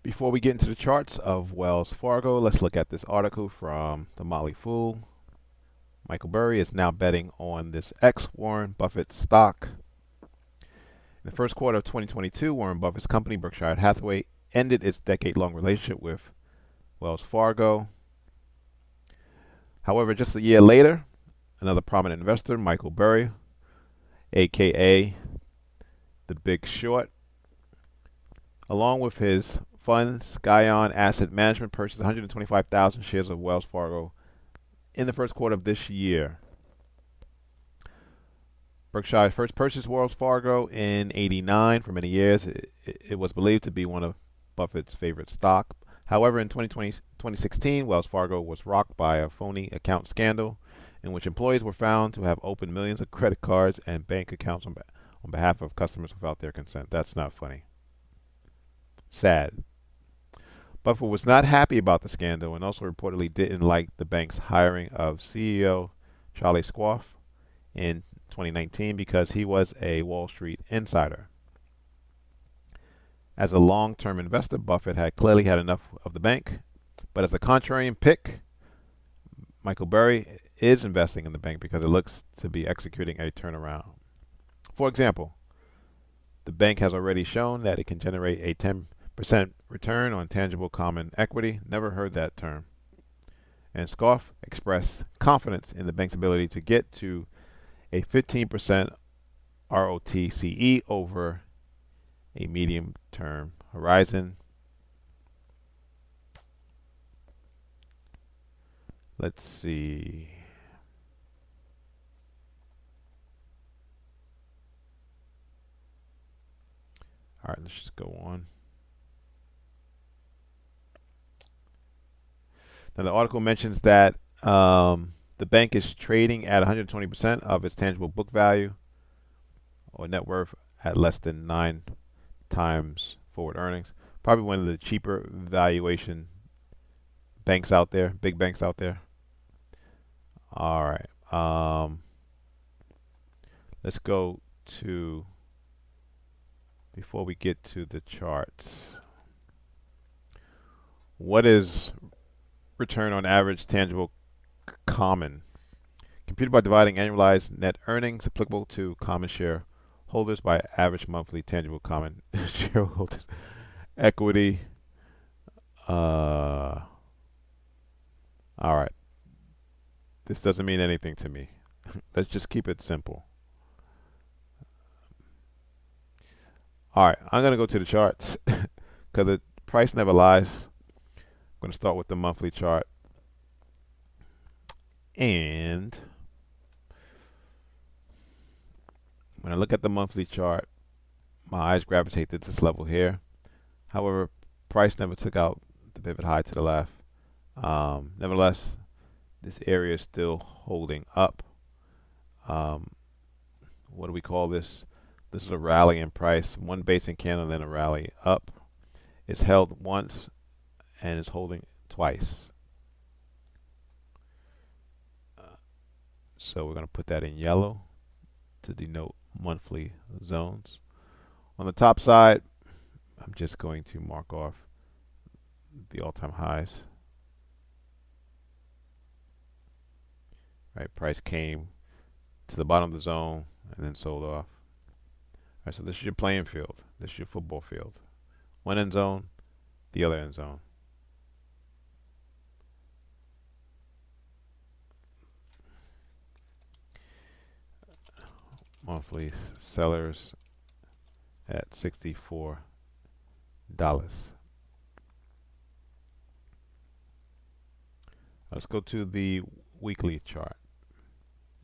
Before we get into the charts of Wells Fargo, let's look at this article from the Motley Fool. Michael Burry is now betting on this ex-Warren Buffett stock. In the first quarter of 2022, Warren Buffett's company, Berkshire Hathaway, ended its decade-long relationship with Wells Fargo. However, just a year later, another prominent investor, Michael Burry, aka The Big Short, along with his fund, Scion Asset Management, purchased 125,000 shares of Wells Fargo in the first quarter of this year. Berkshire first purchased Wells Fargo in '89. For many years, it was believed to be one of Buffett's favorite stock. However, in 2016, Wells Fargo was rocked by a phony account scandal in which employees were found to have opened millions of credit cards and bank accounts on behalf of customers without their consent. That's not funny. Sad. Buffett was not happy about the scandal and also reportedly didn't like the bank's hiring of CEO Charlie Squaff in 2019 because he was a Wall Street insider. As a long-term investor, Buffett had clearly had enough of the bank, but as a contrarian pick, Michael Burry is investing in the bank because it looks to be executing a turnaround. For example, the bank has already shown that it can generate a 10% return on tangible common equity. Never heard that term. And Scoff expressed confidence in the bank's ability to get to a 15% ROTCE over a medium-term horizon. Let's see. All right, let's just go on. Now, the article mentions that the bank is trading at 120% of its tangible book value or net worth at less than 9 times forward earnings. Probably one of the cheaper valuation banks out there, big banks out there. All right. Let's go to, before we get to the charts, what is return on average tangible common? Computed by dividing annualized net earnings applicable to common share holders by average monthly tangible common shareholders equity. All right. This doesn't mean anything to me. Let's just keep it simple. All right, I'm going to go to the charts because the price never lies. I'm going to start with the monthly chart. And when I look at the monthly chart, my eyes gravitate to this level here. However, price never took out the pivot high to the left. Nevertheless, this area is still holding up. What do we call this? This is a rally in price. One basic candle, then a rally up. It's held once and it's holding twice. So we're going to put that in yellow to denote monthly zones. On the top side, I'm just going to mark off the all-time highs. Right, price came to the bottom of the zone and then sold off. All right, so this is your playing field. This is your football field. One end zone, the other end zone. Monthly sellers at $64. Let's go to the weekly chart.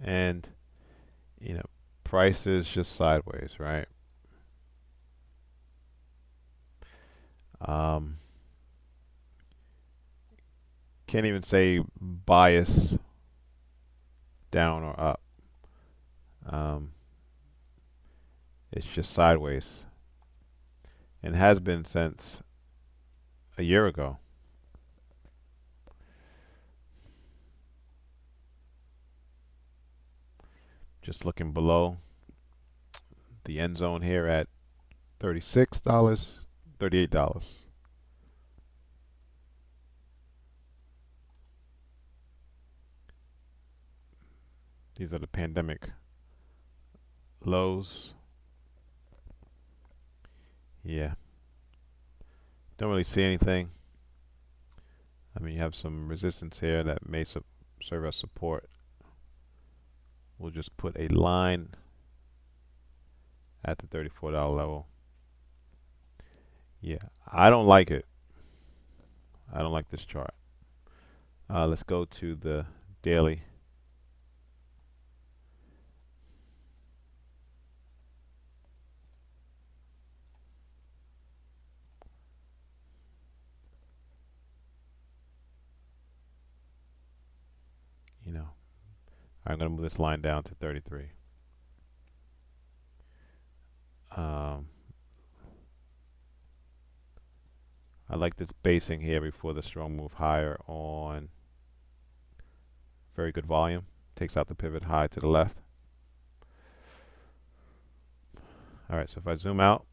And, price is just sideways, right? Can't even say bias down or up. It's just sideways and has been since a year ago. Just looking below the end zone here at $36, $38. These are the pandemic lows. Yeah, don't really see anything. I mean, you have some resistance here that may serve as support. We'll just put a line at the $34 level. Yeah, I don't like it. I don't like this chart. Let's go to the daily. You know, I'm going to move this line down to 33. I like this basing here before the strong move higher on very good volume. Takes out the pivot high to the left. All right, so if I zoom out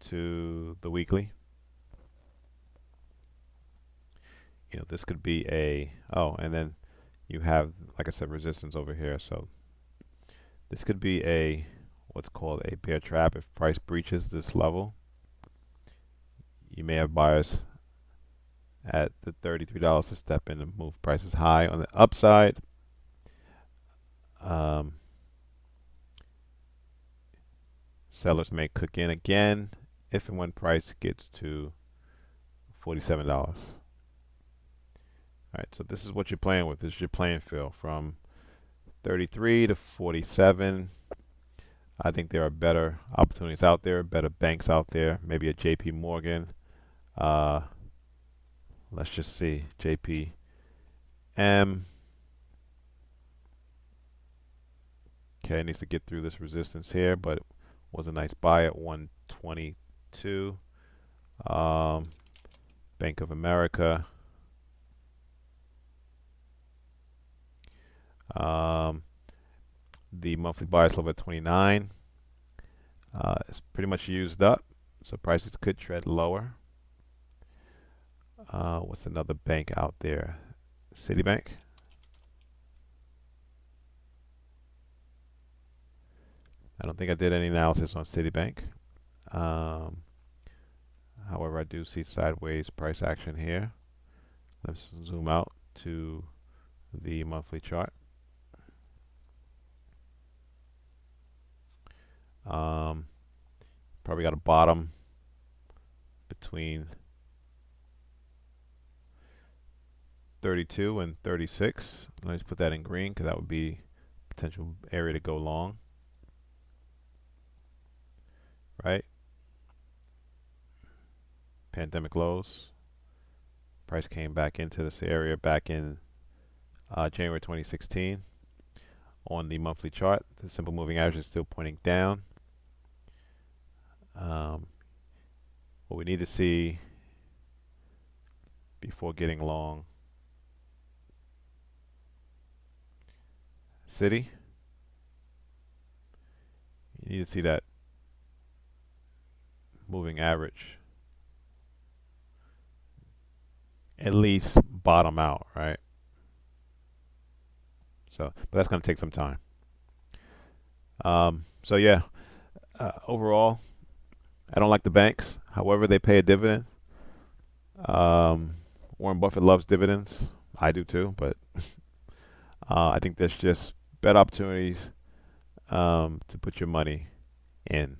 to the weekly, you know, this could be a, oh, and then you have, like I said, resistance over here. So this could be a, what's called a bear trap. If price breaches this level, you may have buyers at the $33 to step in and move prices high. On the upside, sellers may cook in again if and when price gets to $47. All right, so this is what you're playing with. This is your playing field from 33 to 47. I think there are better opportunities out there, better banks out there, maybe a JP Morgan. Let's just see, JPM. Okay, needs to get through this resistance here, but it was a nice buy at 122. Bank of America. The monthly bias level at 29. It's pretty much used up, so prices could tread lower. What's another bank out there? Citibank. I don't think I did any analysis on Citibank. However, I do see sideways price action here. Let's zoom out to the monthly chart. Probably got a bottom between 32 and 36. Let's put that in green because that would be potential area to go long. Right? Pandemic lows. Price came back into this area back in January 2016. On the monthly chart, the simple moving average is still pointing down. What we need to see before getting long, Citi, you need to see that moving average at least bottom out, right? So, but that's going to take some time. So yeah, overall, I don't like the banks. However, they pay a dividend. Warren Buffett loves dividends. I do too, but I think there's just better opportunities to put your money in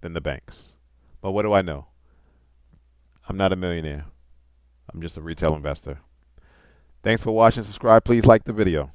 than the banks. But what do I know? I'm not a millionaire. I'm just a retail investor. Thanks for watching. Subscribe. Please like the video.